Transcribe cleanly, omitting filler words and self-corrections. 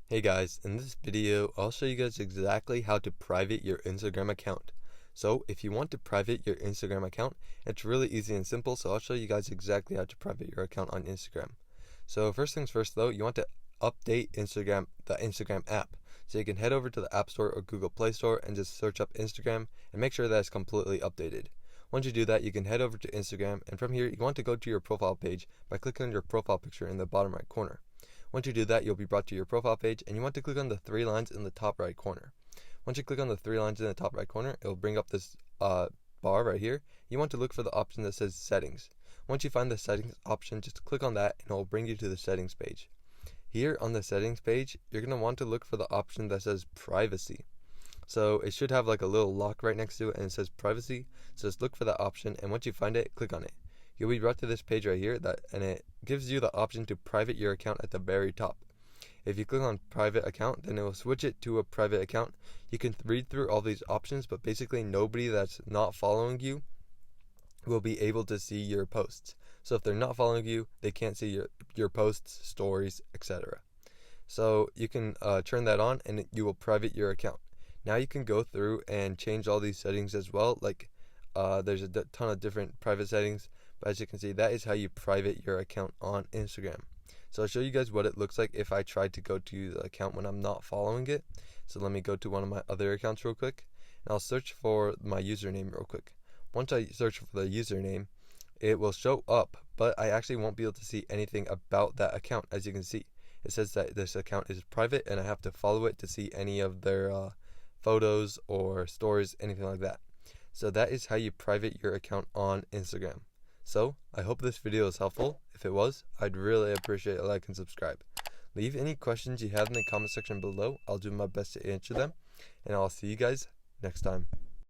Hey guys, in this video, I'll show you guys exactly how to private your Instagram account. So if you want to private your Instagram account, it's really easy and simple, so I'll show you guys exactly how to private your account on Instagram. So first things first though, you want to update the Instagram app. So you can head over to the App Store or Google Play Store and just search up Instagram and make sure that it's completely updated. Once you do that, you can head over to Instagram, and from here, you want to go to your profile page by clicking on your profile picture in the bottom right corner. Once you do that, you'll be brought to your profile page, and you want to click on the three lines in the top right corner. Once you click on the three lines in the top right corner, it will bring up this bar right here. You want to look for the option that says settings. Once you find the settings option, just click on that and it will bring you to the settings page. Here on the settings page, you're going to want to look for the option that says privacy. So it should have like a little lock right next to it and it says privacy. So just look for that option, and once you find it, click on it. You'll be brought to this page right here and it gives you the option to private your account at the very top. If you click on private account, then it will switch it to a private account. You can read through all these options, but basically nobody that's not following you will be able to see your posts. So if they're not following you, they can't see your posts, stories, etc. So you can turn that on and you will private your account. Now you can go through and change all these settings as well. Like there's a ton of different private settings, but as you can see, that is how you private your account on Instagram. So I'll show you guys what it looks like if I try to go to the account when I'm not following it. So let me go to one of my other accounts real quick, and I'll search for my username real quick. Once I search for the username, it will show up, but I actually won't be able to see anything about that account. As you can see, it says that this account is private and I have to follow it to see any of their photos or stories, anything like that. So that is how you private your account on Instagram. So I hope this video is helpful. If it was, I'd really appreciate a like and subscribe. Leave any questions you have in the comment section below. I'll do my best to answer them, and I'll see you guys next time.